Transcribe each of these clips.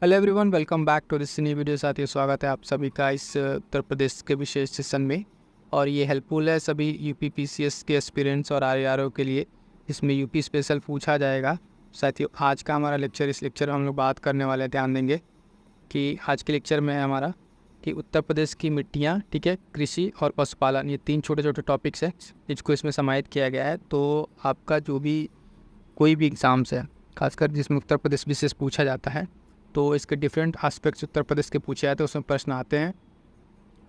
Hello everyone, welcome back to this new video. साथियों, स्वागत है आप सभी का इस उत्तर प्रदेश के विशेष सेशन में। और ये हेल्पफुल है सभी यूपी पीसीएस के एस्पिरेंट्स और आरआरओ के लिए। इसमें यूपी स्पेशल पूछा जाएगा। साथियों, आज का हमारा लेक्चर, इस लेक्चर में हम लोग बात करने वाले हैं, ध्यान देंगे कि आज के लेक्चर में है हमारा कि उत्तर प्रदेश की मिट्टियाँ, ठीक है, कृषि और पशुपालन, ये 3 छोटे छोटे टॉपिक्स हैं जिसको इसमें समाहित किया गया है। तो आपका जो भी कोई भी एग्ज़ाम्स है, खासकर जिसमें उत्तर प्रदेश विशेष पूछा जाता है, तो इसके डिफरेंट एस्पेक्ट्स उत्तर प्रदेश के पूछे जाते हैं, उसमें प्रश्न आते हैं।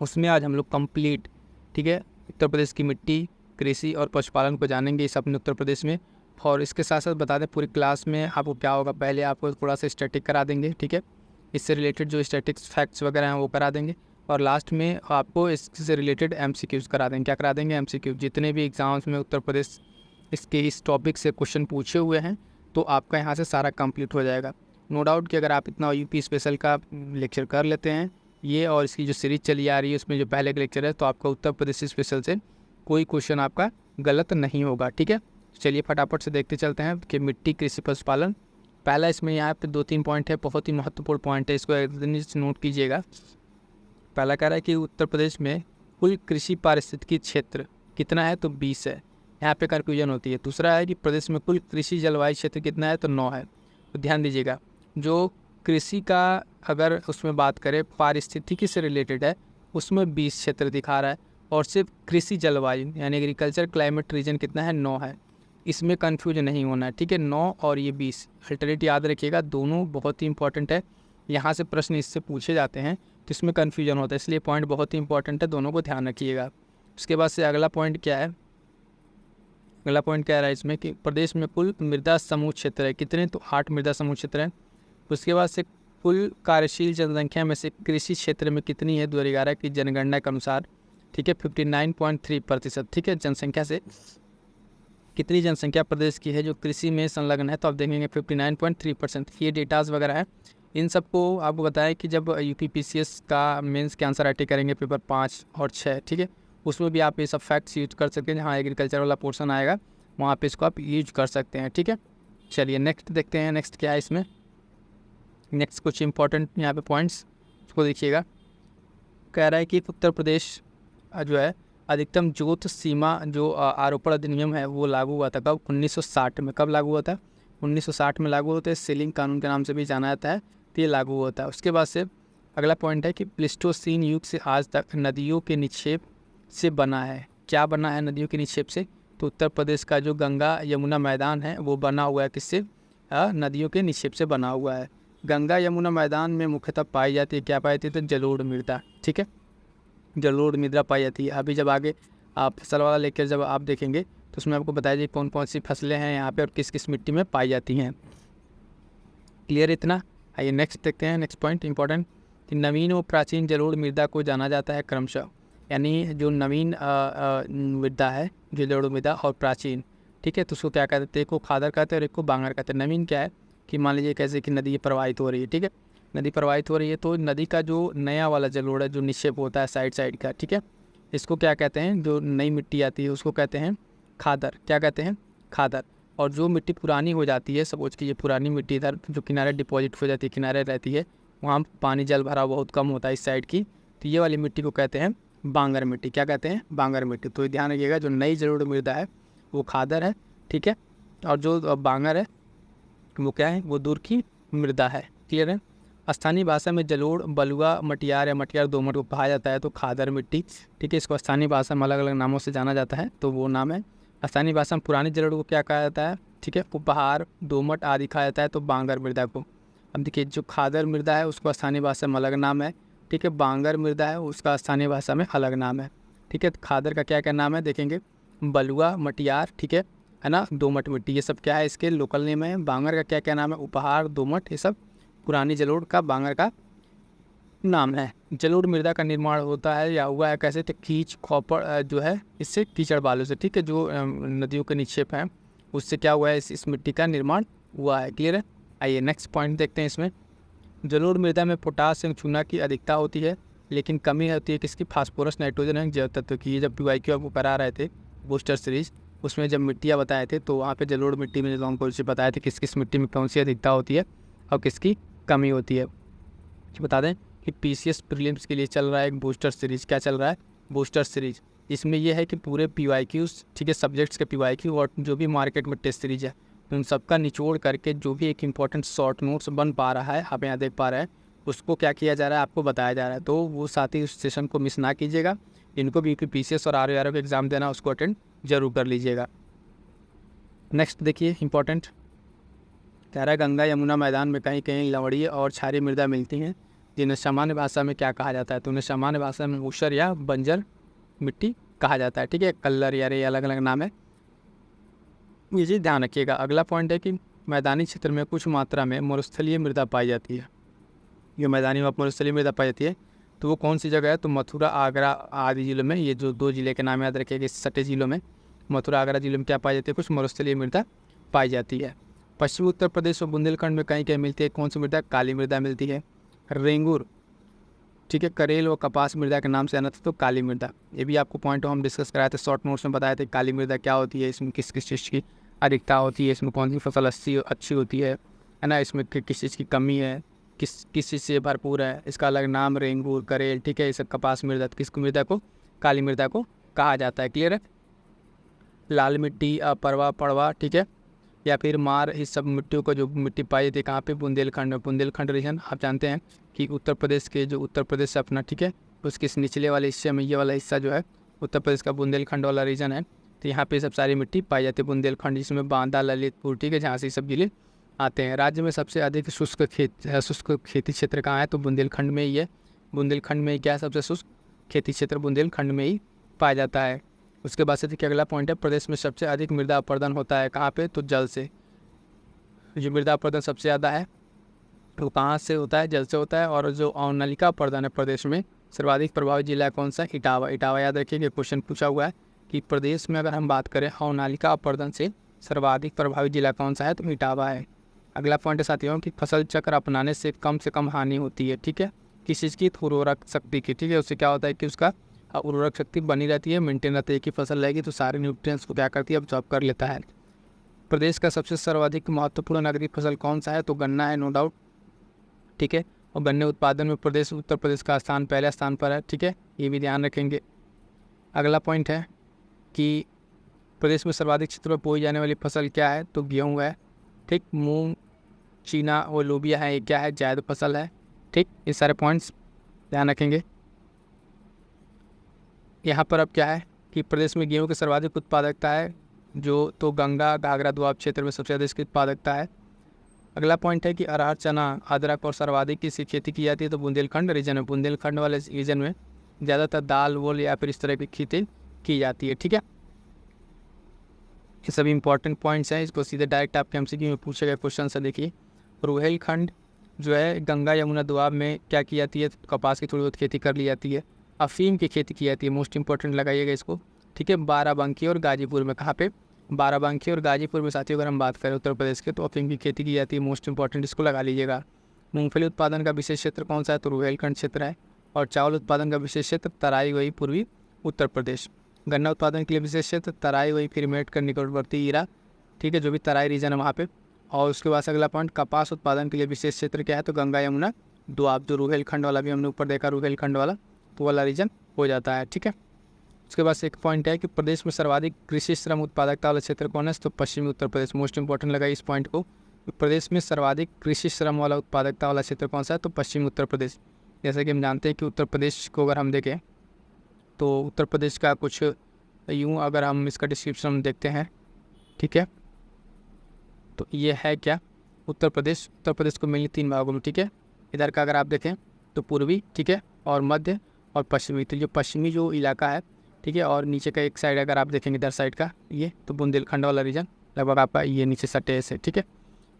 उसमें आज हम लोग कंप्लीट, ठीक है, उत्तर प्रदेश की मिट्टी, कृषि और पशुपालन को जानेंगे इस अपने उत्तर प्रदेश में। और इसके साथ साथ बता दें, पूरी क्लास में आपको क्या होगा, पहले आपको थोड़ा सा स्टैटिक करा देंगे, ठीक है, इससे रिलेटेड जो स्टैटिक्स फैक्ट्स वगैरह हैं वो करा देंगे। और लास्ट में आपको इससे रिलेटेड एमसीक्यूज़ करा देंगे। क्या करा देंगे? एमसीक्यू। जितने भी एग्ज़ाम्स में उत्तर प्रदेश इसके इस टॉपिक से क्वेश्चन पूछे हुए हैं, तो आपका यहाँ से सारा कंप्लीट हो जाएगा। नो डाउट कि अगर आप इतना यूपी स्पेशल का लेक्चर कर लेते हैं ये, और इसकी जो सीरीज़ चली आ रही है उसमें जो पहले का लेक्चर है, तो आपका उत्तर प्रदेश स्पेशल से कोई क्वेश्चन आपका गलत नहीं होगा, ठीक है। चलिए फटाफट से देखते चलते हैं कि मिट्टी, कृषि, पशुपालन। पहला इसमें यहाँ पे 2-3 पॉइंट है, बहुत ही महत्वपूर्ण पॉइंट है, इसको एक दिन नोट कीजिएगा। पहला कह रहा है कि उत्तर प्रदेश में कुल कृषि पारिस्थितिकी क्षेत्र कितना है, तो 20 है। यहाँ पे कन्फ्यूजन होती है। दूसरा है कि प्रदेश में कुल कृषि जलवायु क्षेत्र कितना है, तो 9 है। तो ध्यान दीजिएगा, जो कृषि का अगर उसमें बात करें पारिस्थितिकी से रिलेटेड है, उसमें 20 क्षेत्र दिखा रहा है। और सिर्फ कृषि जलवायु यानी एग्रीकल्चर क्लाइमेट रीजन कितना है, 9 है। इसमें कन्फ्यूज नहीं होना है, ठीक है। 9 और ये 20 अल्टरनेट याद रखिएगा, दोनों बहुत ही इंपॉर्टेंट है। यहाँ से प्रश्न इससे पूछे जाते हैं तो इसमें कन्फ्यूजन होता है, इसलिए पॉइंट बहुत ही इंपॉर्टेंट है, दोनों को ध्यान रखिएगा। उसके बाद से अगला पॉइंट क्या है, अगला पॉइंट क्या रहा है इसमें कि प्रदेश में कुल मृदा समूह क्षेत्र है कितने, तो 8 मृदा समूह क्षेत्र हैं। उसके बाद से कुल कार्यशील जनसंख्या में से कृषि क्षेत्र में कितनी है 2011 की जनगणना के अनुसार, ठीक है, 59.3%, ठीक है। जनसंख्या से कितनी जनसंख्या प्रदेश की है जो कृषि में संलग्न है, तो आप देखेंगे 59.3%। ये डेटाज वगैरह है, इन सबको आपको बताएं कि जब यूपी पीसीएस का मेंस के आंसर राइटिंग करेंगे पेपर 5 और 6, ठीक है, उसमें भी आप ये सब फैक्ट्स यूज कर सकते हैं। जहाँ एग्रीकल्चर वाला पोर्शन आएगा वहाँ पे इसको आप यूज कर सकते हैं, ठीक है। चलिए नेक्स्ट देखते हैं, नेक्स्ट क्या है इसमें। नेक्स्ट कुछ इंपॉर्टेंट यहाँ पे पॉइंट्स उसको देखिएगा। कह रहा है कि उत्तर प्रदेश जो है अधिकतम जोत सीमा जो आरोपण अधिनियम है वो लागू हुआ था कब, 1960 में। कब लागू हुआ था? 1960 में लागू होता है। सीलिंग कानून के नाम से भी जाना जाता है, तो ये लागू होता है। उसके बाद से अगला पॉइंट है कि प्लीस्टोसीन युग से आज तक नदियों के निक्षेप से बना है। क्या बना है नदियों के निक्षेप से? तो उत्तर प्रदेश का जो गंगा यमुना मैदान है वो बना हुआ है किससे? नदियों के निक्षेप से बना हुआ है। गंगा यमुना मैदान में मुख्यतः पाई जाती है, क्या पाई जाती है, तो जलोढ़ मृदा, ठीक है, जलोढ़ मृदा पाई जाती है। अभी जब आगे आप फसल वाला लेकर जब आप देखेंगे तो उसमें आपको बताया जाए कौन कौन सी फसलें हैं यहाँ पे और किस किस मिट्टी में पाई जाती हैं। क्लियर इतना? आइए नेक्स्ट देखते हैं। नेक्स्ट पॉइंट इंपॉर्टेंट कि नवीन व प्राचीन जलोढ़ मृदा को जाना जाता है क्रमशः, यानी जो नवीन मृदा है, जलोढ़ मृदा, और प्राचीन, ठीक है, तो उसको क्या कहते हैं? एक को खादर कहते हैं और एक को बांगर कहते हैं। नवीन क्या है कि मान लीजिए कैसे कि नदी प्रवाहित हो रही है, ठीक है, नदी प्रवाहित हो रही है, तो नदी का जो नया वाला जलोढ़ है, जो निक्षेप होता है साइड साइड का, ठीक है, इसको क्या कहते हैं? जो नई मिट्टी आती है उसको कहते हैं खादर। क्या कहते हैं? खादर। और जो मिट्टी पुरानी हो जाती है, सपोज कि ये पुरानी मिट्टी इधर जो किनारे डिपॉजिट हो जाती है, किनारे रहती है, वहाँ पानी जल भरा बहुत कम होता है इस साइड की, तो ये वाली मिट्टी को कहते हैं बांगर मिट्टी। क्या कहते हैं? बांगर मिट्टी। तो ध्यान रखिएगा, जो नई जलोढ़ मृदा है वो खादर है, ठीक है, और जो बांगर है वो क्या है? वो दूर की मृदा है। क्लियर है? स्थानीय भाषा में जलोढ़, बलुआ, मटियार या मटियार दोमट को कहा जाता है, तो खादर मिट्टी, ठीक है। इसको स्थानीय भाषा में अलग अलग नामों से जाना जाता है, तो वो नाम है। स्थानीय भाषा में पुरानी जलोढ़ को क्या कहा जाता है, ठीक है, उपहार, दोमट आदि कहा जाता है, तो बांगर मृदा को। अब देखिए, जो खादर मृदा है उसको स्थानीय भाषा में अलग नाम है, ठीक है, बांगर मृदा है उसका स्थानीय भाषा में अलग नाम है, ठीक है। खादर का क्या क्या नाम है देखेंगे? बलुआ, मटियार, ठीक है ना, दोमट मिट्टी, ये सब क्या है इसके लोकल नेम है। बांगर का क्या क्या नाम है? उपहार, दोमट, ये सब पुरानी जलोढ़ का बांगर का नाम है। जलोढ़ मृदा का निर्माण होता है या हुआ है कैसे? तो कीच खोपड़ जो है इससे, कीचड़ बालू से, ठीक है, जो नदियों के निक्षेप हैं उससे क्या हुआ है, इस मिट्टी का निर्माण हुआ है। क्लियर है? आइए नेक्स्ट पॉइंट देखते हैं इसमें। जलोढ़ मृदा में पोटास एवं चूना की अधिकता होती है, लेकिन कमी होती है किसकी? फास्फोरस, नाइट्रोजन एवं जैव तत्व की। ये जब PYQ आपको करा रहे थे बूस्टर सीरीज, उसमें जब मिट्टियाँ बताए थे तो वहाँ पे जलोढ़ मिट्टी में जो हमको बताए थे किस किस मिट्टी में कौन सी अधिकता होती है और किसकी कमी होती है। बता दें कि पीसीएस प्रीलिम्स के लिए चल रहा है एक बूस्टर सीरीज़। क्या चल रहा है? Booster series. इसमें यह है कि पूरे पीवाईक्यूज़, ठीक है, सब्जेक्ट्स के पीवाईक्यू और जो भी मार्केट में टेस्ट सीरीज है उन सबका निचोड़ करके जो भी एक इंपॉर्टेंट शॉर्ट नोट्स बन पा रहा है, आप यहाँ देख पा रहे हैं, उसको क्या किया जा रहा है, आपको बताया जा रहा है। तो वो साथ ही उस सेशन को मिस ना कीजिएगा। इनको भी पीसीएस और आरओ का एग्ज़ाम देना, उसको अटेंड जरूर कर लीजिएगा। नेक्स्ट देखिए इंपॉर्टेंट कह रहा है, गंगा यमुना मैदान में कहीं कहीं लवड़ीय और क्षारीय मृदा मिलती हैं, जिन्हें सामान्य भाषा में क्या कहा जाता है? तो उन्हें सामान्य भाषा में ऊसर या बंजर मिट्टी कहा जाता है। ठीक है, कल्लर या रे अलग अलग नाम है, ये चीज़ ध्यान रखिएगा। अगला पॉइंट है कि मैदानी क्षेत्र में कुछ मात्रा में मरुस्थलीय मृदा पाई जाती है। ये मैदानी में मरुस्थलीय मृदा पाई जाती है, तो वो कौन सी जगह है? तो मथुरा, आगरा आदि जिलों में। ये जो 2 जिले के नाम याद रखिएगा, इस सटे जिलों में, मथुरा आगरा जिलों में क्या पाई जाती है? कुछ मरुस्थलीय मृदा पाई जाती है। पश्चिमी उत्तर प्रदेश और बुंदेलखंड में कहीं कहीं मिलती है, कौन सी मृदा? काली मृदा मिलती है। रेंगुर, ठीक है, करेल और कपास मृदा के नाम से आना था, तो काली मृदा। ये भी आपको पॉइंट हम डिस्कस कराए थे, शॉर्ट नोट्स में बताए थे काली मृदा क्या होती है, इसमें किस किस चीज़ की अधिकता होती है, इसमें कौन सी फसल अच्छी होती है ना, इसमें किस चीज़ की कमी है, किस चीज़ से भरपूर है, इसका अलग नाम रेंगूर, करेल, ठीक है, ये सब कपास मृदा, किस मृदा को? काली मृदा को कहा जाता है। क्लियर है? लाल मिट्टी, परवा, पड़वा, ठीक है, या फिर मार, इस सब मिट्टियों को जो मिट्टी पाई जाती है कहाँ पे? बुंदेलखंड में। बुंदेलखंड रीजन आप जानते हैं कि उत्तर प्रदेश के जो उत्तर प्रदेश से अपना, ठीक है, उसके निचले वाले हिस्से में ये वाला हिस्सा जो है उत्तर प्रदेश का बुंदेलखंड वाला रीजन है, तो यहाँ पे सब सारी मिट्टी पाई जाती है बुंदेलखंड, जिसमें बांदा, ललितपुर, ठीक है, जहाँ से सब जिले आते हैं। राज्य में सबसे अधिक शुष्क खेती क्षेत्र कहाँ है? तो बुंदेलखंड में ही है। बुंदेलखंड में क्या सबसे शुष्क खेती क्षेत्र? बुंदेलखंड में ही पाया जाता है। उसके बाद से देखिए अगला पॉइंट है, प्रदेश में सबसे अधिक मृदा अपरदन होता है कहाँ पे? तो जल से। जो मृदा अपरदन सबसे ज़्यादा है वो कहाँ से होता है? जल से होता है। और जो अवनलिका अपरदन है प्रदेश में सर्वाधिक प्रभावित जिला कौन सा? इटावा। इटावा याद रखिए, क्वेश्चन पूछा हुआ है कि प्रदेश में अगर हम बात करें अवनलिका अपरदन से सर्वाधिक प्रभावित जिला कौन सा है? तो इटावा है। अगला पॉइंट है साथियों कि फसल चक्र अपनाने से कम हानि होती है। ठीक है, किस चीज़ की? उर्वरक शक्ति की। ठीक है, उससे क्या होता है कि उसका उर्वरक शक्ति बनी रहती है, मेंटेन रहती है। एक ही फसल रहेगी तो सारे न्यूट्रिएंट्स को क्या करती है? अब्जॉर्ब कर लेता है। प्रदेश का सबसे सर्वाधिक महत्वपूर्ण नगदी फसल कौन सा है? तो गन्ना है, नो डाउट। ठीक है, और गन्ने उत्पादन में प्रदेश उत्तर प्रदेश का स्थान पहले स्थान पर है। ठीक है, ये भी ध्यान रखेंगे। अगला पॉइंट है कि प्रदेश में सर्वाधिक क्षेत्र में बोई जाने वाली फसल क्या है? तो गेहूँ है। ठीक, मूंग, चीना और लोबिया है, ये क्या है? जायद फसल है। ठीक, ये सारे पॉइंट्स ध्यान रखेंगे। यहाँ पर अब क्या है कि प्रदेश में गेहूं की सर्वाधिक उत्पादकता है, जो तो गंगा घाघरा दोआब क्षेत्र में सबसे ज़्यादा इसकी उत्पादकता है। अगला पॉइंट है कि अरहर, चना, अदरक और सर्वाधिक किसकी खेती की जाती है? तो बुंदेलखंड रीजन में। बुंदेलखंड वाले रीजन में ज़्यादातर दाल, वोल या फिर इस तरह की खेती की जाती है। ठीक है, ये सभी इंपॉर्टेंट पॉइंट्स हैं, इसको सीधे डायरेक्ट आपके एमसीक्यू में पूछे गए क्वेश्चन से। देखिए, रुहेलखंड जो है गंगा यमुना दोआब में क्या की जाती है? तो कपास की थोड़ी बहुत खेती कर ली जाती है। अफीम की खेती की जाती है, मोस्ट इंपॉर्टेंट लगाइएगा इसको। ठीक है, बाराबंकी और गाजीपुर में। कहाँ पे? बाराबंकी और गाजीपुर में साथियों अगर हम बात करें उत्तर प्रदेश के, तो अफीम की खेती की जाती है, मोस्ट इंपॉर्टेंट, इसको लगा लीजिएगा। मूंगफली उत्पादन का विशेष क्षेत्र कौन सा है? तो रुहेलखंड क्षेत्र है। और चावल उत्पादन का विशेष क्षेत्र तराई वही पूर्वी उत्तर प्रदेश। गन्ना उत्पादन के लिए विशेष क्षेत्र तराई वही फिर मेटकर निकटवर्ती इरा, ठीक है, जो भी तराई रीजन है वहाँ पे। और उसके बाद अगला पॉइंट, कपास उत्पादन के लिए विशेष क्षेत्र क्या है? तो गंगा यमुना दोआब, जो रुहेलखंड वाला भी हमने ऊपर देखा, रुहेलखंड वाला तो वाला रीजन हो जाता है। ठीक है, उसके बाद एक पॉइंट है कि प्रदेश में सर्वाधिक कृषि श्रम उत्पादकता वाला क्षेत्र कौन है? तो पश्चिमी उत्तर प्रदेश। मोस्ट इंपॉर्टेंट लगा इस पॉइंट को। प्रदेश में सर्वाधिक कृषि श्रम वाला उत्पादकता वाला क्षेत्र कौन सा है? तो पश्चिमी उत्तर प्रदेश। जैसे कि हम जानते हैं कि उत्तर प्रदेश को अगर हम देखें तो उत्तर प्रदेश का कुछ यूँ अगर हम इसका डिस्क्रिप्शन देखते हैं, ठीक है, तो ये है क्या? उत्तर प्रदेश। उत्तर प्रदेश को मेनली 3 भागों में, ठीक है, इधर का अगर आप देखें तो पूर्वी, ठीक है, और मध्य और पश्चिमी। तो जो पश्चिमी जो इलाका है, ठीक है, और नीचे का एक साइड अगर आप देखेंगे इधर साइड का, ये तो बुंदेलखंड वाला रीजन लगभग आपका ये नीचे सटे से। ठीक है,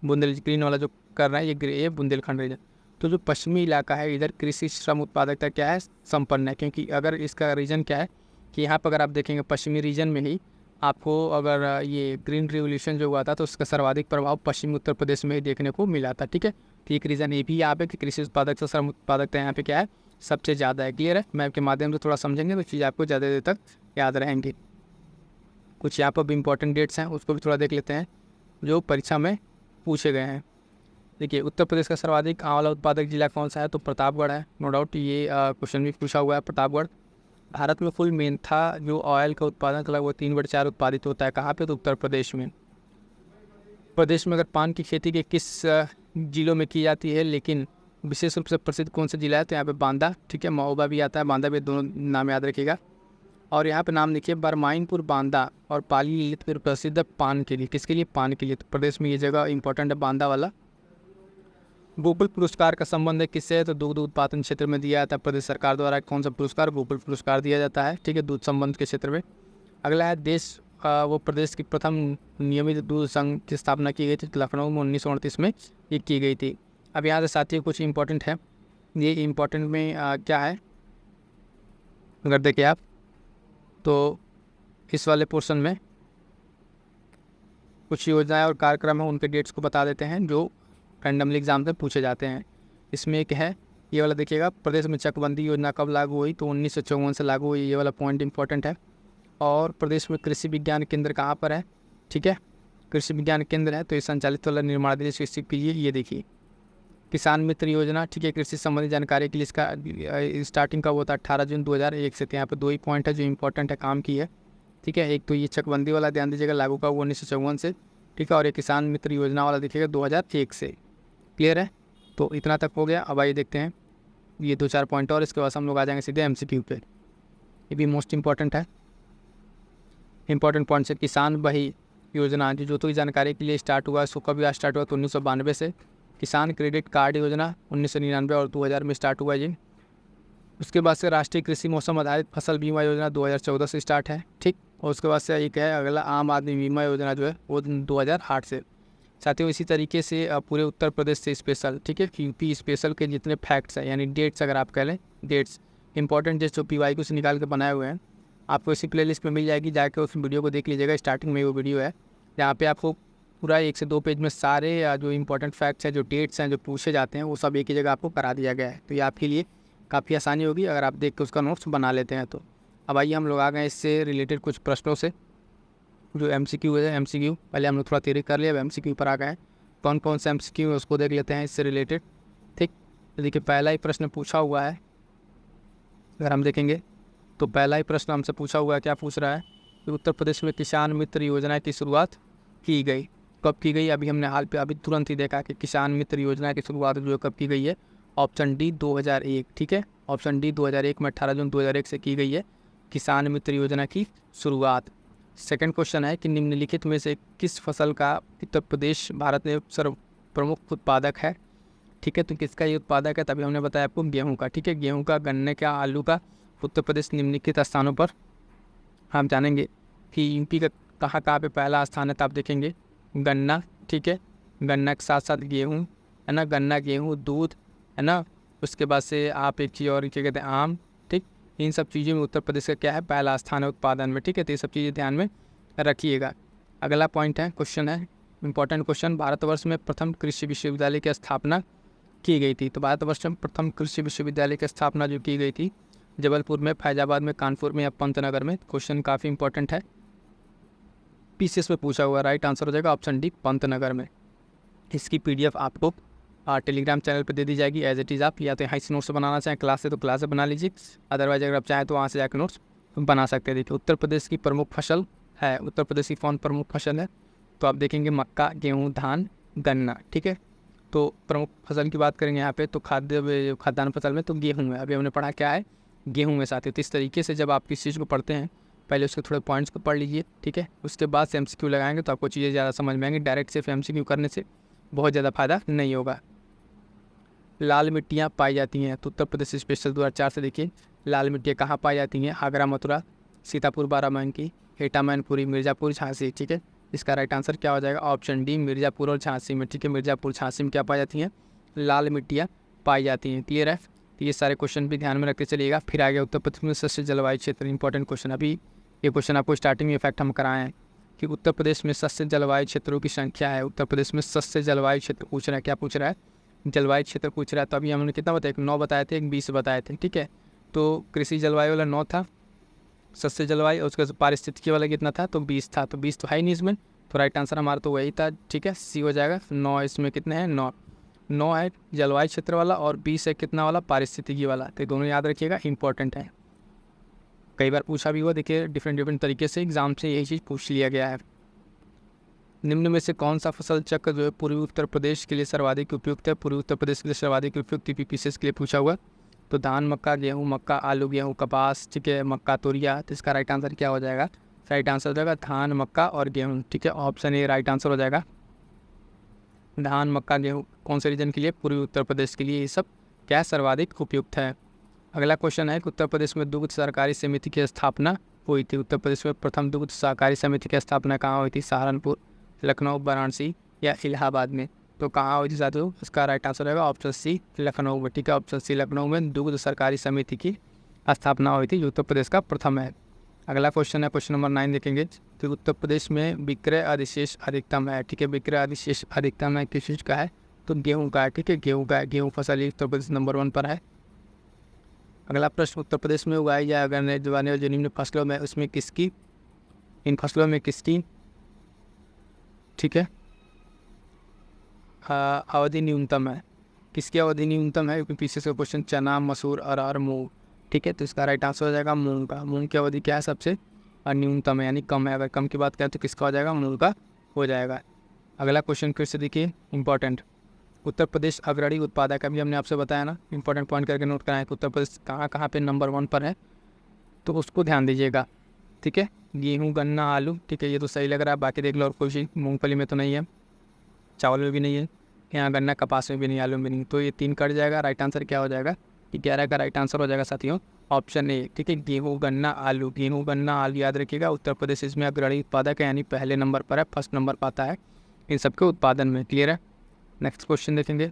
बुंदेल ग्रीन वाला जो कर रहा है ये बुंदेलखंड रीजन। तो जो पश्चिमी इलाका है इधर कृषि श्रम उत्पादकता क्या है? संपन्न है। क्योंकि अगर इसका रीजन क्या है कि यहाँ पर अगर आप देखेंगे पश्चिमी रीजन में ही आपको अगर ये ग्रीन रिवोल्यूशन जो हुआ था तो उसका सर्वाधिक प्रभाव पश्चिमी उत्तर प्रदेश में ही देखने को मिला था। ठीक है, तो एक रीज़न ये भी यहाँ पे कि कृषि उत्पादक से श्रम उत्पादकता यहाँ पे क्या है? सबसे ज़्यादा है। क्लियर है? मैप के माध्यम से थोड़ा समझेंगे तो चीज़ आपको ज़्यादा देर तक याद रहेंगी। कुछ यहाँ पर भी इंपॉर्टेंट डेट्स हैं उसको भी थोड़ा देख लेते हैं जो परीक्षा में पूछे गए हैं। देखिए उत्तर प्रदेश का सर्वाधिक आंवला उत्पादक जिला कौन सा है, तो प्रतापगढ़ है। नो डाउट ये क्वेश्चन भी पूछा हुआ है प्रतापगढ़। भारत में कुल मेंथा जो ऑयल का उत्पादन लगभग 3/4 उत्पादित होता है, कहाँ पे, तो उत्तर प्रदेश में। प्रदेश में अगर पान की खेती के किस जिलों में की जाती है, लेकिन विशेष रूप से प्रसिद्ध कौन सा जिला है, तो यहाँ पे बांदा, ठीक है, महोबा भी आता है, बांदा भी, दोनों नाम याद रखिएगा। और यहाँ पे नाम लिखिए बरमाइनपुर, बांदा और पाली ललितपुर प्रसिद्ध है पान के लिए। किसके लिए, पान के लिए। तो प्रदेश में ये जगह इंपॉर्टेंट है, बांदा वाला। गोकुल पुरस्कार का संबंध है किससे है, तो दूध उत्पादन क्षेत्र में दिया जाता है प्रदेश सरकार द्वारा। कौन सा पुरस्कार, गोकुल पुरस्कार दिया जाता है, ठीक है, दूध संबंध के क्षेत्र में। अगला है देश वो प्रदेश की प्रथम नियमित दूध संघ की स्थापना की गई थी, लखनऊ में 1938 में ये की गई थी। अब यहाँ से साथियों कुछ इंपॉर्टेंट है, ये इंपॉर्टेंट में क्या है, अगर देखिए आप तो इस वाले पोर्शन में कुछ योजनाएं और कार्यक्रम है, उनके डेट्स को बता देते हैं जो रैंडमली एग्जाम से पूछे जाते हैं। इसमें एक है ये वाला, देखिएगा, प्रदेश में चकबंदी योजना कब लागू हुई, तो 1954 से लागू हुई, ये वाला पॉइंट इंपॉर्टेंट है। और प्रदेश में कृषि विज्ञान केंद्र कहाँ पर है, ठीक है, कृषि विज्ञान केंद्र है, तो ये संचालित वाला निर्माणाधीन कृषि के लिए, ये देखिए किसान मित्र योजना, ठीक है, कृषि संबंधी जानकारी के लिए इसका स्टार्टिंग कब होता है, 18 जून 2001 से। तो यहाँ पर 2 ही पॉइंट है जो इंपॉर्टेंट है, काम की है, ठीक है। एक तो ये चकबंदी वाला ध्यान दीजिएगा, लागू का 1954 से, ठीक है, और ये किसान मित्र योजना वाला देखिएगा 2001 से। क्लियर है, तो इतना तक हो गया। अब आइए देखते हैं ये 2-4 पॉइंट और, इसके बाद हम लोग आ जाएंगे सीधे MCQ पे। ये भी मोस्ट इंपॉर्टेंट है, इंपॉर्टेंट पॉइंट है। किसान बही योजना जो तो जानकारी के लिए स्टार्ट हुआ, इसको कभी स्टार्ट हुआ, तो 1992 से। किसान क्रेडिट कार्ड योजना 1999 और 2000 में स्टार्ट हुआ जी। उसके बाद से राष्ट्रीय कृषि मौसम आधारित फसल बीमा योजना 2014 से स्टार्ट है, ठीक। और उसके बाद से एक है अगला आम आदमी बीमा योजना जो है वो 2008 से। साथियों इसी तरीके से पूरे उत्तर प्रदेश से स्पेशल, ठीक है, यूपी स्पेशल के जितने फैक्ट्स हैं, यानी डेट्स अगर आप कह लें, डेट्स इंपॉर्टेंट डेट्स जो PYQ से निकाल के बनाए हुए हैं, आपको इसी प्लेलिस्ट में मिल जाएगी, जाकर उस वीडियो को देख लीजिएगा। स्टार्टिंग में वो वीडियो है जहाँ पे आपको पूरा 1 से 2 पेज में सारे जो इंपॉर्टेंट फैक्ट्स हैं, जो डेट्स हैं, जो पूछे जाते हैं, वो सब एक ही जगह आपको करा दिया गया है। तो ये आपके लिए काफ़ी आसानी होगी अगर आप देख के उसका नोट्स बना लेते हैं तो। अब आइए हम लोग आ गए इससे रिलेटेड कुछ प्रश्नों से जो MCQ है। MCQ पहले हम लोग थोड़ा तैयारी कर लिया, अब MCQ पर आ गए हैं। कौन कौन से MCQ है उसको देख लेते हैं इससे रिलेटेड, ठीक। तो देखिए पहला ही प्रश्न पूछा हुआ है, अगर हम देखेंगे तो पहला ही प्रश्न हमसे पूछा हुआ है, क्या पूछ रहा है कि उत्तर प्रदेश में किसान मित्र योजना की शुरुआत की गई, कब की गई। अभी हमने हाल पे अभी तुरंत ही देखा कि किसान मित्र योजना की शुरुआत जो कब की गई है, ऑप्शन डी 2001, ठीक है, ऑप्शन डी 2001 में 18 जून 2001 से की गई है किसान मित्र योजना की शुरुआत। सेकंड क्वेश्चन है कि निम्नलिखित में से किस फसल का उत्तर प्रदेश भारत में सर्व प्रमुख उत्पादक है, ठीक है। तो किसका ये उत्पादक है, तभी हमने बताया आपको गेहूं का, ठीक है, गेहूं का, गन्ने का, आलू का। उत्तर प्रदेश निम्नलिखित स्थानों पर हम जानेंगे कि यूपी का कहाँ कहाँ पे पहला स्थान है, तो आप देखेंगे गन्ना, ठीक है, गन्ना के साथ साथ गेहूँ है ना, गन्ना, गेहूँ, दूध है ना। उसके बाद से आप एक चीज़ और क्या कहते हैं, आम, ठीक। इन सब चीज़ों में उत्तर प्रदेश का क्या है, पहला स्थान है उत्पादन में, ठीक है। तो ये सब चीज़ें ध्यान में रखिएगा। अगला पॉइंट है, क्वेश्चन है, इंपॉर्टेंट क्वेश्चन, भारतवर्ष में प्रथम कृषि विश्वविद्यालय की स्थापना की गई थी। तो भारतवर्ष में प्रथम कृषि विश्वविद्यालय की स्थापना जो की गई थी, जबलपुर में, फैजाबाद में, कानपुर में या पंतनगर में। क्वेश्चन काफ़ी इंपॉर्टेंट है, PCS में पूछा हुआ, राइट आंसर हो जाएगा ऑप्शन डी, पंतनगर में। इसकी PDF आपको टेलीग्राम चैनल पर दे दी जाएगी एज इट इज़। आप या तो यहाँ से नोट्स बनाना चाहें क्लास से तो क्लास से बना लीजिए, अदरवाइज अगर आप चाहें तो वहाँ से जाकर नोट्स बना सकते हैं। देखिए उत्तर प्रदेश की प्रमुख फसल है, उत्तर प्रदेश की कौन प्रमुख फसल है, तो आप देखेंगे मक्का, गेहूँ, धान, गन्ना, ठीक है। तो प्रमुख फसल की बात करेंगे यहाँ पे तो खाद्यान्न फसल में तो गेहूँ है। अभी हमने पढ़ा क्या है, गेहूँ में साथ ही। तो इस तरीके से जब आप किसी चीज़ को पढ़ते हैं, पहले उसके थोड़े पॉइंट्स को पढ़ लीजिए, ठीक है, उसके बाद से MCQ लगाएंगे तो आपको चीज़ें ज़्यादा समझ में आएंगी। डायरेक्ट सिर्फ MCQ करने से बहुत ज़्यादा फायदा नहीं होगा। लाल मिट्टियाँ पाई जाती हैं, तो उत्तर प्रदेश स्पेशल 2004 से देखिए लाल मिट्टियाँ कहाँ पाई जाती हैं, आगरा, मथुरा, सीतापुर, बाराबंकी, एटा, मैनपुरी, मिर्ज़ापुर, झांसी, ठीक है। इसका राइट आंसर क्या हो जाएगा, ऑप्शन डी, मिर्ज़ापुर और झांसी में, ठीक है। मिर्ज़ापुर, झांसी में क्या पाई जाती हैं, लाल मिट्टियाँ पाई जाती हैं। क्लियर है, तो ये सारे क्वेश्चन भी ध्यान में रखते चलिएगा। फिर आ गया उत्तर प्रदेश में सस्य जलवायु क्षेत्र, इंपॉर्टेंट क्वेश्चन। अभी ये क्वेश्चन आपको स्टार्टिंग में इफेक्ट हम कराए हैं कि उत्तर प्रदेश में सस्य जलवायु क्षेत्रों की संख्या है। उत्तर प्रदेश में सस्य जलवायु क्षेत्र पूछ रहा है, क्या पूछ रहा है, जलवायु क्षेत्र पूछ रहा है। तो अभी हमने कितना बताया, 9 बताए थे, 20 बताए थे, ठीक है। तो कृषि जलवायु वाला 9 था, सस्य जलवायु और उसका पारिस्थितिकी वाला कितना था, तो 20 था। तो 20 तो है ही नहीं इसमें, तो राइट आंसर हमारा तो वही था, ठीक है, सी हो जाएगा। 9 इसमें कितने हैं, 9। 9 है जलवायु क्षेत्र वाला और 20 है कितना वाला, पारिस्थितिकी वाला। तो दोनों याद रखिएगा, इंपॉर्टेंट है, कई बार पूछा भी हुआ। देखिए डिफरेंट तरीके से एग्जाम से यही चीज़ पूछ लिया गया है। निम्न में से कौन सा फसल चक्र जो है पूर्वी उत्तर प्रदेश के लिए सर्वाधिक उपयुक्त है? पूर्वी उत्तर प्रदेश के लिए सर्वाधिक उपयुक्त यूपीपीसीएस के लिए पूछा हुआ। तो धान, मक्का, गेहूँ, मक्का, आलू, गेहूँ, कपास, ठीक है, मक्का, तोरिया। तो इसका राइट आंसर क्या हो जाएगा? राइट आंसर हो जाएगा धान, मक्का और गेहूँ, ठीक है। ऑप्शन ए राइट आंसर हो जाएगा, धान, मक्का, गेहूँ। कौन से रीजन के लिए? पूर्वी उत्तर प्रदेश के लिए ये सब क्या सर्वाधिक उपयुक्त है। अगला क्वेश्चन है कि उत्तर प्रदेश में दुग्ध सहकारी समिति की स्थापना हुई थी। उत्तर प्रदेश में प्रथम दुग्ध सहकारी समिति की स्थापना कहाँ हुई थी? सहारनपुर, लखनऊ, वाराणसी या इलाहाबाद में? तो कहाँ हुई थी साथियों? इसका राइट आंसर रहेगा ऑप्शन सी, लखनऊ में, ठीक है। ऑप्शन सी लखनऊ में दुग्ध सहकारी समिति की स्थापना हुई थी, जो उत्तर प्रदेश का प्रथम है। अगला क्वेश्चन है क्वेश्चन नंबर 9 देखेंगे। तो उत्तर प्रदेश में विक्रय अधिशेष अधिकतम है, ठीक है। विक्रय अधिशेष अधिकतम है किस चीज़ का है? तो गेहूँ का है, ठीक है। गेहूँ का है, गेहूँ फसल ही उत्तर प्रदेश नंबर 1 पर है। अगला प्रश्न, उत्तर प्रदेश में उगाई जाने वाली जो निम्न फसलों में उसमें किसकी, इन फसलों में किसकी, ठीक है, अवधि न्यूनतम है? किसकी अवधि न्यूनतम है? पीछे से क्वेश्चन, चना, मसूर, अरहर, मूंग, ठीक है। तो इसका राइट आंसर हो जाएगा मूंग का। मूंग की अवधि क्या है? सबसे न्यूनतम है, यानी कम है। अगर कम की बात करें तो किसका हो जाएगा? मूंग का हो जाएगा। अगला क्वेश्चन फिर से देखिए, इंपॉर्टेंट। उत्तर प्रदेश अग्रणी उत्पादक, अभी हमने आपसे बताया ना, इंपॉर्टेंट पॉइंट करके नोट कराएं कि उत्तर प्रदेश कहाँ पे नंबर 1 पर है, तो उसको ध्यान दीजिएगा, ठीक है। गेहूँ, गन्ना, आलू, ठीक है, ये तो सही लग रहा है। बाकी देख लो और कोई चीज़, मूँगफली में तो नहीं है, चावल में भी नहीं है, यहाँ गन्ना, कपास में भी नहीं, आलू में भी नहीं। तो ये 3 कट जाएगा। राइट आंसर क्या हो जाएगा? कि 11 का राइट आंसर हो जाएगा साथियों ऑप्शन ए, ठीक है। गेहूँ, गन्ना, आलू, गेहूँ, गन्ना, आलू याद रखिएगा। उत्तर प्रदेश इसमें अग्रणी उत्पादक है, यानी पहले नंबर पर है, फर्स्ट नंबर पाता है इन सबके उत्पादन में। क्लियर है? नेक्स्ट क्वेश्चन देखेंगे।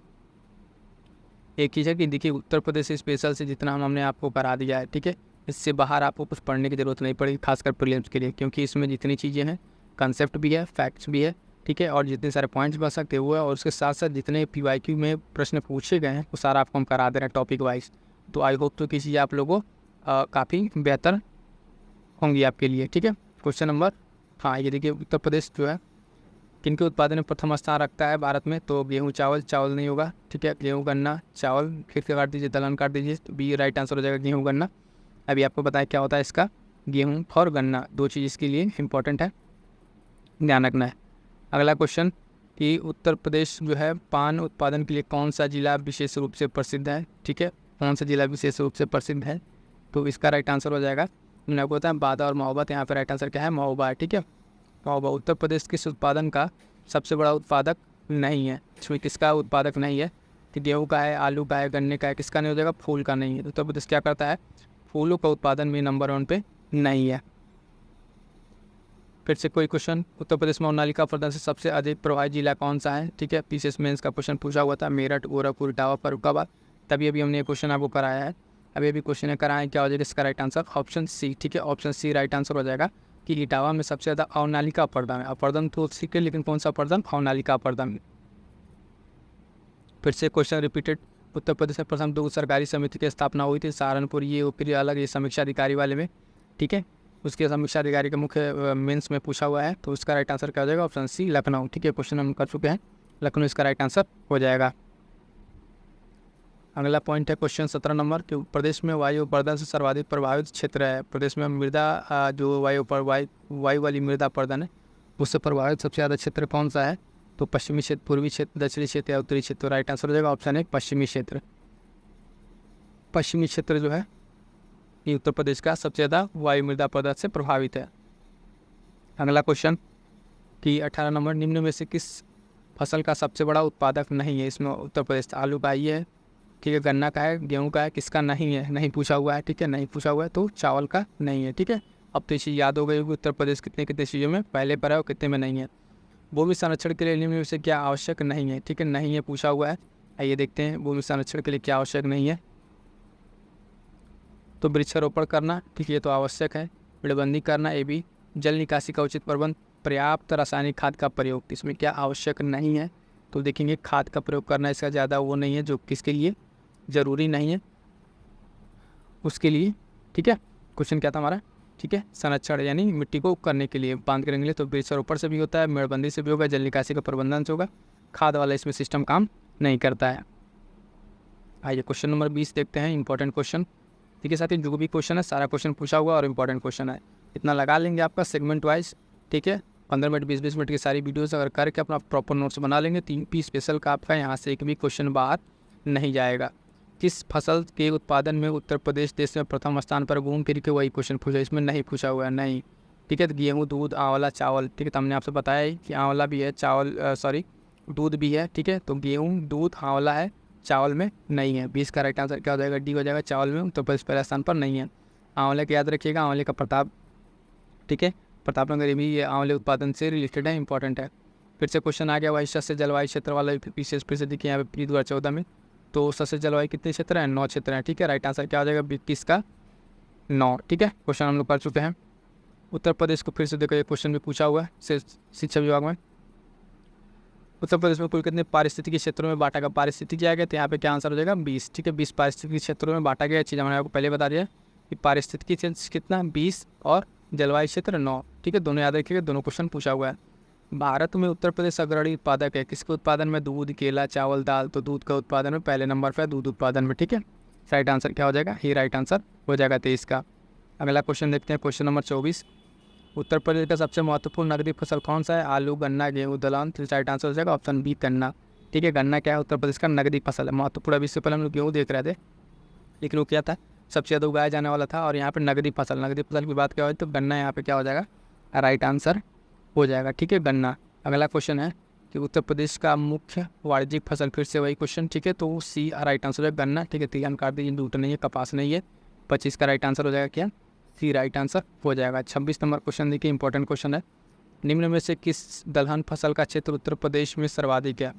एक चीज़ है कि देखिए उत्तर प्रदेश स्पेशल से जितना हमने आपको करा दिया है, ठीक है, इससे बाहर आपको कुछ पढ़ने की ज़रूरत नहीं पड़ेगी, खासकर प्रीलिम्स के लिए, क्योंकि इसमें जितनी चीज़ें हैं, कंसेप्ट भी है, फैक्ट्स भी है, ठीक है, और जितने सारे पॉइंट्स बन सकते हैं वो है, और उसके साथ साथ जितने PYQ में प्रश्न पूछे गए हैं वो सारा आपको हम करा दे रहे हैं टॉपिक वाइज। तो आई होप तो कि चीज़ आप लोगों काफ़ी बेहतर होंगी आपके लिए, ठीक है। क्वेश्चन नंबर, हाँ ये देखिए, उत्तर प्रदेश जो है किनके उत्पादन में प्रथम स्थान रखता है भारत में? तो गेहूँ, चावल, चावल नहीं होगा, ठीक है। गेहूँ, गन्ना, चावल, फिर से काट दीजिए, दलहन काट दीजिए, तो बी राइट आंसर हो जाएगा, गेहूँ, गन्ना। अभी आपको बताया क्या होता है इसका, गेहूँ और गन्ना, 2 चीज़ इसके लिए इंपॉर्टेंट है, ध्यान रखना है। अगला क्वेश्चन कि उत्तर प्रदेश जो है पान उत्पादन के लिए कौन सा जिला विशेष रूप से प्रसिद्ध है, ठीक है। कौन सा जिला विशेष रूप से प्रसिद्ध है? तो इसका राइट आंसर हो जाएगा, मैंने आपको बताया बादा और महोबा। यहाँ पर राइट आंसर क्या है? महोबा है, ठीक है। महोबा उत्तर प्रदेश किस उत्पादन का सबसे बड़ा उत्पादक नहीं है? इसमें किसका उत्पादक नहीं है? कि गेहूँ का है, आलू का है, गन्ने का है, किसका नहीं हो जाएगा? फूल का नहीं है। तो उत्तर प्रदेश क्या करता है? फूलों का उत्पादन में नंबर 1 पे नहीं है। फिर से कोई क्वेश्चन, उत्तर प्रदेश में नालिका प्रदन से सबसे अधिक प्रभावित जिला कौन सा है? ठीक है, पीसीएस मेंस का क्वेश्चन पूछा हुआ था, मेरठ, गोरखपुर, इटावा, फरुखाबाद। तभी अभी हमने ये क्वेश्चन आपको कराया है, अभी क्वेश्चन कराएं, क्या हो जाएगा इसका राइट आंसर? ऑप्शन सी, ठीक है, ऑप्शन सी राइट आंसर हो जाएगा कि इटावा में सबसे ज़्यादा अवनालिका अपर्दन है। अपर्दन तो ठीक है, लेकिन कौन सा अपर्दन? अवनालिका अपर्दन। फिर से क्वेश्चन रिपीटेड, उत्तर प्रदेश में प्रथम दुग्ध सरकारी समिति की स्थापना हुई थी सहारनपुर, ये फिर अलग ये समीक्षा अधिकारी वाले में, ठीक है, उसके समीक्षा अधिकारी के मुख्य मेंस में पूछा हुआ है। तो उसका राइट आंसर क्या हो जाएगा? ऑप्शन सी लखनऊ, ठीक है, क्वेश्चन हम कर चुके हैं, लखनऊ इसका राइट आंसर हो जाएगा। अगला पॉइंट है क्वेश्चन 17 नंबर कि प्रदेश में वायु अपर्दन से सर्वाधिक प्रभावित क्षेत्र है। प्रदेश में मृदा जो वायु वाली मृदा अपर्दन है उससे प्रभावित सबसे ज़्यादा क्षेत्र कौन सा है? तो पश्चिमी क्षेत्र, पूर्वी क्षेत्र, दक्षिणी क्षेत्र या उत्तरी क्षेत्र? राइट आंसर हो जाएगा ऑप्शन है पश्चिमी क्षेत्र। पश्चिमी क्षेत्र जो है ये उत्तर प्रदेश का सबसे ज़्यादा वायु मृदा अपर्दन से प्रभावित है। अगला क्वेश्चन कि 18 नंबर, निम्न में से किस फसल का सबसे बड़ा उत्पादक नहीं है? इसमें उत्तर प्रदेश आलू का ही है, ठीक है, गन्ना का है, गेहूं का है, किसका नहीं है? नहीं पूछा हुआ है, ठीक है, नहीं पूछा हुआ है, तो चावल का नहीं है, ठीक है। अब तो ये चीज़ याद हो गई होगी उत्तर प्रदेश कितने कितने चीज़ों में पहले पर है और कितने में नहीं है। भूमि संरक्षण के लिए निम्न में से क्या आवश्यक नहीं है? ठीक है, नहीं है पूछा हुआ है। आइए देखते हैं भूमि संरक्षण के लिए क्या आवश्यक नहीं है। तो वृक्षारोपण करना, ठीक है, ये तो आवश्यक है। पेड़बंदी करना, ये भी। जल निकासी का उचित प्रबंध, पर्याप्त रासायनिक खाद का प्रयोग, इसमें क्या आवश्यक नहीं है? तो देखेंगे खाद का प्रयोग करना इसका ज़्यादा वो नहीं है जो किसके लिए ज़रूरी नहीं है उसके लिए, ठीक है। क्वेश्चन क्या था हमारा? ठीक है, संरक्षण यानी मिट्टी को करने के लिए, बांध करने के लिए, तो वृक्षारोपण से भी होता है, मेड़बंदी से भी होगा, जल निकासी का प्रबंधन से होगा, खाद वाला इसमें सिस्टम काम नहीं करता है। आइए क्वेश्चन नंबर 20 देखते हैं, इंपॉर्टेंट क्वेश्चन। ठीक है साथी, जो भी क्वेश्चन है सारा क्वेश्चन पूछा हुआ और इंपॉर्टेंट क्वेश्चन है, इतना लगा लेंगे आपका सेगमेंट वाइज। ठीक है, 15 मिनट 20-20 मिनट की सारी वीडियोस अगर करके अपना प्रॉपर नोट्स बना लेंगे, 3P स्पेशल का आपका यहाँ से एक भी क्वेश्चन बाहर नहीं जाएगा। किस फसल के उत्पादन में उत्तर प्रदेश देश में प्रथम स्थान पर? घूम फिर के वही क्वेश्चन पूछा, इसमें नहीं पूछा हुआ है, नहीं। ठीक है, तो गेहूँ, दूध, आंवला, चावल। ठीक है, तो हमने आपसे बताया ही कि आंवला भी है, चावल दूध भी है। ठीक है, तो गेहूँ, दूध, आंवला है, चावल में नहीं है। 20 का राइट आंसर क्या हो जाएगा? डी हो जाएगा। चावल में उत्तर प्रदेश पहले स्थान पर नहीं है। आंवले का याद रखिएगा, आंवले का प्रताप, ठीक है, प्रतापनगर भी ये आंवले उत्पादन से रिलेटेड है, इंपॉर्टेंट है। फिर से क्वेश्चन आ गया, वाइस से जलवायु क्षेत्र वाला विशेष फिर से देखिए यहाँ पे 2014 में। तो सबसे जलवायु कितने क्षेत्र हैं? 9 क्षेत्र हैं। ठीक है, राइट आंसर क्या हो जाएगा? 21 का 9। ठीक है, क्वेश्चन हम लोग कर चुके हैं। उत्तर प्रदेश को फिर से देखो, ये क्वेश्चन भी पूछा हुआ है शिक्षा विभाग में। उत्तर प्रदेश में कुल कितने पारिस्थितिकी क्षेत्रों में बांटा गया? पारिस्थितिकी आ गया तो यहाँ पे क्या आंसर हो जाएगा? 20। ठीक है, 20 पारिस्थितिकी क्षेत्रों में बांटा गया। चीज़ हमने आपको पहले बता दिया कि पारिस्थितिकी क्षेत्र कितना? 20 और जलवायु क्षेत्र 9। ठीक है, दोनों याद रखिएगा, दोनों क्वेश्चन पूछा हुआ है। भारत में उत्तर प्रदेश अग्रणी उत्पादक है किसके उत्पादन में? दूध, केला, चावल, दाल। तो दूध का उत्पादन में पहले नंबर पर है, दूध उत्पादन में। ठीक है, राइट आंसर क्या हो जाएगा? ही राइट आंसर हो जाएगा 23 का। अगला क्वेश्चन देखते हैं, क्वेश्चन नंबर 24। उत्तर प्रदेश का सबसे महत्वपूर्ण नकदी फसल कौन सा है? आलू, गन्ना, गेहूँ, दलहन। तो राइट आंसर हो जाएगा ऑप्शन बी, गन्ना। ठीक है, गन्ना क्या है? उत्तर प्रदेश का नकदी फसल है, महत्वपूर्ण। अभी इससे पहले हम लोग गेहूँ देख रहे थे, लेकिन वो क्या था? सबसे ज़्यादा उगाया जाने वाला था। और यहाँ पे नकदी फसल की बात क्या हो तो गन्ना यहाँ पे क्या हो जाएगा? राइट आंसर हो जाएगा। ठीक है, गन्ना। अगला क्वेश्चन है कि उत्तर प्रदेश का मुख्य वाणिज्यिक फसल, फिर से वही क्वेश्चन। ठीक है, तो सी राइट आंसर है, गन्ना। ठीक है, तिलहन काट दीजिए, जूट नहीं है, कपास नहीं है। 25 का राइट आंसर हो जाएगा क्या? सी राइट आंसर हो जाएगा। 26 नंबर क्वेश्चन देखिए, इंपॉर्टेंट क्वेश्चन है। निम्न में से किस दलहन फसल का क्षेत्र उत्तर प्रदेश में सर्वाधिक है?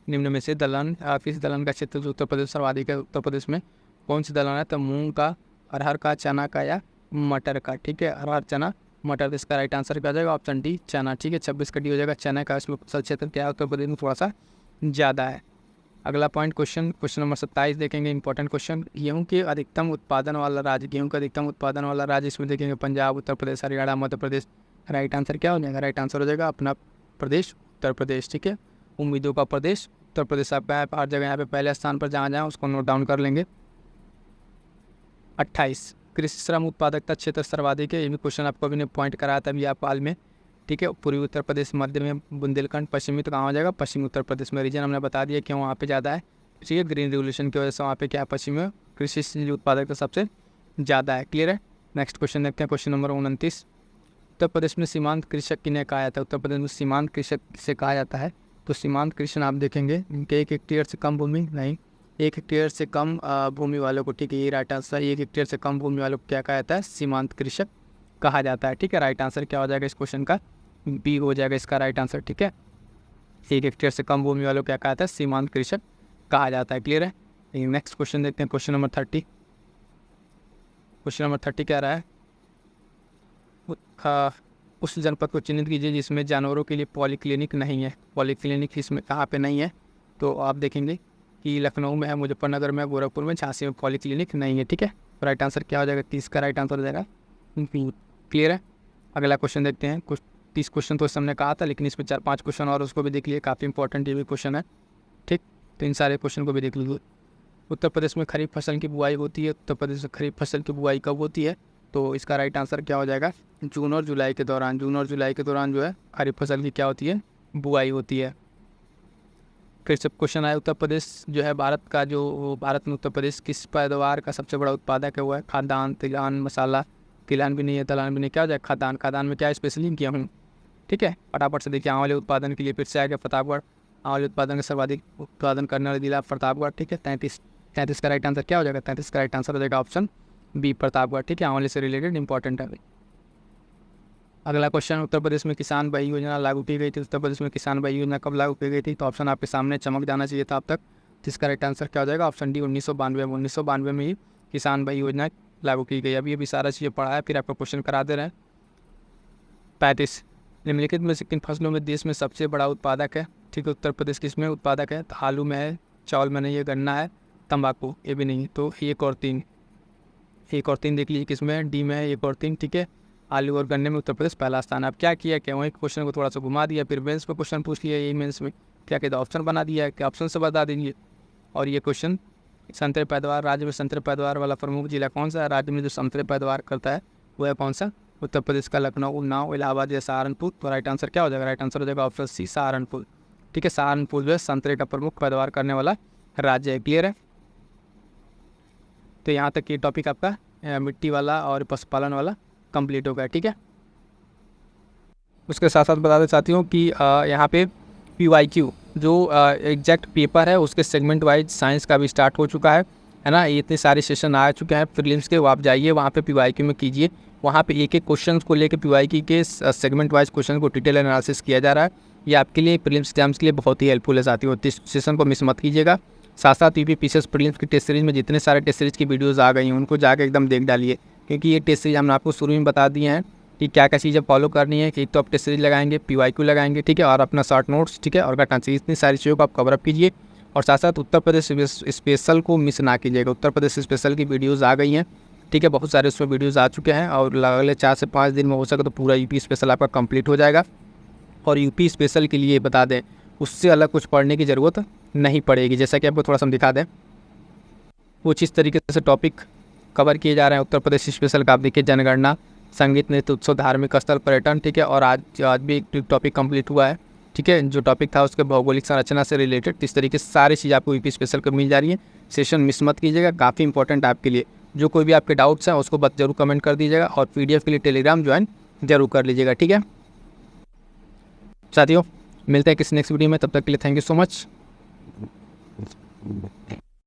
निम्न में से किस दलहन का क्षेत्र जो उत्तर प्रदेश सर्वाधिक है? उत्तर प्रदेश में कौन सी दलहन है? तो मूंग का, अरहर का, चना का या मटर का। ठीक है, अरहर, चना, मटर। इसका राइट आंसर क्या हो जाएगा? ऑप्शन डी, चना। ठीक है, 26 का डी हो जाएगा, चना का। इसमें फसल क्षेत्र क्या है? उत्तर प्रदेश में थोड़ा सा ज़्यादा है। अगला पॉइंट क्वेश्चन नंबर 27 देखेंगे, इंपॉर्टेंट क्वेश्चन। गेहूं के अधिकतम उत्पादन वाला राज्य, गेहूं का अधिकतम उत्पादन वाला राज्य इसमें देखेंगे पंजाब, उत्तर प्रदेश, हरियाणा, मध्य प्रदेश। राइट आंसर क्या हो जाएगा? राइट आंसर हो जाएगा अपना प्रदेश, उत्तर प्रदेश। ठीक है, उम्मीदों का प्रदेश उत्तर प्रदेश आपका है हर जगह। यहाँ पे पहले स्थान पर जहाँ जाए उसको नोट डाउन कर लेंगे। 28 कृषि श्रम उत्पादकता क्षेत्र सर्वाधिक है। ये भी क्वेश्चन आपको अभी ने पॉइंट कराया था अभी आप हाल में। ठीक है, पूर्वी उत्तर प्रदेश, मध्य में बुंदेलखंड, पश्चिमी तो कहाँ हो जाएगा? पश्चिमी उत्तर प्रदेश में। रीजन हमने बता दिया क्यों वहाँ पे ज़्यादा है। ठीक है, ग्रीन रिवोल्यूशन की वजह से वहाँ पे क्या है? पश्चिमी में कृषि उत्पादकता सबसे ज़्यादा है। क्लियर है? नेक्स्ट क्वेश्चन देखते हैं, क्वेश्चन नंबर 29। उत्तर प्रदेश में सीमांत कृषक किन्हें कहा जाता है? उत्तर प्रदेश में सीमांत कृषक किसे कहा जाता है? तो सीमांत कृषक आप देखेंगे इनके 1 हेक्टेयर से कम भूमि, नहीं 1 हेक्टेयर से कम भूमि वालों को। ठीक है, ये राइट आंसर। 1 हेक्टेयर से कम भूमि वालों को क्या कहा जाता है? सीमांत कृषक कहा जाता है। ठीक है, राइट आंसर क्या हो जाएगा इस क्वेश्चन का? बी हो जाएगा इसका राइट आंसर। ठीक है, 1 हेक्टेयर से कम भूमि वालों को क्या कहा जाता है? सीमांत कृषक कहा जाता है। क्लियर है? नेक्स्ट क्वेश्चन देखते हैं, क्वेश्चन नंबर 30। क्वेश्चन नंबर 30 क्या रहा है? उस जनपद को चिन्हित कीजिए जिसमें जानवरों के लिए पॉलीक्लिनिक नहीं है। पॉलीक्लिनिक इसमें कहाँ पे नहीं है? तो आप देखेंगे कि लखनऊ में है, मुजफ्फरनगर में, गोरखपुर में, झांसी में पॉलीक्लिनिक नहीं है। ठीक है, राइट आंसर क्या हो जाएगा? 30 का राइट आंसर हो जाएगा। क्लियर है? अगला क्वेश्चन देखते हैं। कुछ 30 क्वेश्चन तो इस हमने कहा था, लेकिन इसमें 4-5 क्वेश्चन और उसको भी देख लिए, काफ़ी इंपॉर्टेंट ये भी क्वेश्चन है। ठीक, तो इन सारे क्वेश्चन को भी देख लीजिए। उत्तर प्रदेश में खरीफ फसल की बुआई होती है। उत्तर प्रदेश में खरीफ फसल की बुआई कब होती है? तो इसका राइट आंसर क्या हो जाएगा? जून और जुलाई के दौरान। जून और जुलाई के दौरान जो है खरीफ फसल की क्या होती है? बुआई होती है। फिर से क्वेश्चन आया, उत्तर प्रदेश जो है भारत में उत्तर प्रदेश किस पैदावार का सबसे बड़ा उत्पादक है? वो है खाद्यान्न, तिलहन, मसाला। तिलहन भी नहीं है, दलहन भी नहीं, क्या हो जाएगा? खाद्यान्न। खाद्यान्न में क्या स्पेशली गेहूँ। ठीक है, फटाफट से देखिए, आंवले उत्पादन के लिए फिर से आ गया प्रतापगढ़। आंवले उत्पादन का सर्वाधिक उत्पादन करने वाला जिला प्रतापगढ़। ठीक है, 33 का राइट आंसर क्या हो जाएगा? 33 का राइट आंसर हो जाएगा ऑप्शन बी, प्रतापगढ़। ठीक है, आंवले से रिलेटेड इंपॉर्टेंट है। अगला क्वेश्चन, उत्तर प्रदेश में किसान भाई योजना लागू की गई थी। उत्तर प्रदेश में किसान भाई योजना कब लागू की गई थी? तो ऑप्शन आपके सामने चमक जाना चाहिए था अब तक। जिसका राइट आंसर क्या हो जाएगा? ऑप्शन डी, 1992 में। 1992 में ही किसान भाई योजना लागू की गई। अभी सारा चीज़ें पढ़ा है, फिर आपको क्वेश्चन करा दे रहे हैं। 35 निम्नलिखित में से किन फसलों में देश में सबसे बड़ा उत्पादक है? ठीक है, उत्तर प्रदेश किस में उत्पादक है? तो आलू में है, चावल में नहीं है, गन्ना है, तंबाकू ये भी नहीं है। तो 1 और 3 देख लीजिए किस में है? डी में है 1 और 3। ठीक है, आलू और गन्ने में उत्तर प्रदेश पहला स्थान। आप क्या किया, वहीं क्वेश्चन को थोड़ा सा घुमा दिया, फिर मेंस में क्वेश्चन पूछ लिया। यही मेंस में क्या कहते हैं ऑप्शन बना दिया है कि ऑप्शन से बता देंगे। और ये क्वेश्चन संतरे पैदावार, राज्य में संतरे पैदावार वाला प्रमुख जिला कौन सा है? राज्य में जो संतरे पैदावार करता है वो है कौन सा? उत्तर प्रदेश का लखनऊ, उन्नाव, इलाहाबाद या सहारनपुर। तो राइट आंसर क्या हो जाएगा? राइट आंसर हो जाएगा ऑप्शन सी, सहारनपुर। ठीक है, सहारनपुर जो है संतरे का प्रमुख पैदावार करने वाला राज्य है। क्लियर है? तो यहाँ तक ये टॉपिक आपका मिट्टी वाला और पशुपालन वाला कंप्लीट हो गया। ठीक है, उसके साथ साथ बताते साथियों कि यहाँ पे PYQ जो एग्जैक्ट पेपर है उसके सेगमेंट वाइज साइंस का भी स्टार्ट हो चुका है ना। ये इतने सारे सेशन आ चुके हैं प्रीलिम्स के, वो आप जाइए वहाँ पे PYQ में कीजिए। वहाँ पे एक एक क्वेश्चन को लेकर PYQ के सेगमेंट वाइज क्वेश्चन को डिटेल एनालिसिस किया जा रहा है। ये आपके लिए प्रीलिम्स एग्जाम्स के लिए बहुत ही हेल्पफुल है साथियों। इस सेशन को मिस मत कीजिएगा। साथ साथ UPPCS प्रीलिम्स की टेस्ट सीरीज में जितने सारे टेस्ट सीरीज की वीडियोज़ आ गई हैं उनको जाकर एकदम देख डालिए, क्योंकि ये टेस्ट सीरीज हमने आपको शुरू में बता दिए हैं कि क्या क्या चीज़ें फॉलो करनी है। कि एक तो आप टेस्ट सीरीज लगाएंगे, PYQ लगाएंगे, ठीक है, और अपना शॉर्ट नोट्स, ठीक है, और घटना चाहिए, इतनी सारी चीज़ों को आप कवर अप कीजिए। और साथ साथ उत्तर प्रदेश स्पेशल को मिस ना कीजिएगा। उत्तर प्रदेश स्पेशल की वीडियोज़ आ गई हैं, ठीक है, बहुत सारे उसमें वीडियोज़ आ चुके हैं और अगले 4 से 5 दिन में हो सके तो पूरा UP स्पेशल आपका कंप्लीट हो जाएगा। और UP स्पेशल के लिए बता दें, उससे अलग कुछ पढ़ने की ज़रूरत नहीं पड़ेगी। जैसा कि आपको थोड़ा सा हम दिखा दें, कुछ इस तरीके से टॉपिक कवर किए जा रहे हैं उत्तर प्रदेश स्पेशल का। आप देखिए, जनगणना, संगीत, नृत्य उत्सव, धार्मिक स्थल, पर्यटन, ठीक है, और आज भी एक टॉपिक कंप्लीट हुआ है, ठीक है, जो टॉपिक था उसके भौगोलिक संरचना से रिलेटेड। इस तरीके से सारी चीज़ आपको UP स्पेशल को मिल जा रही है। सेशन मिस मत कीजिएगा, काफ़ी इंपॉर्टेंट है आपके लिए। जो कोई भी आपके डाउट्स हैं उसको जरूर कमेंट कर दीजिएगा और PDF के लिए टेलीग्राम ज्वाइन जरूर कर लीजिएगा। ठीक है साथियों, मिलते हैं किसी नेक्स्ट वीडियो में, तब तक के लिए थैंक यू सो मच।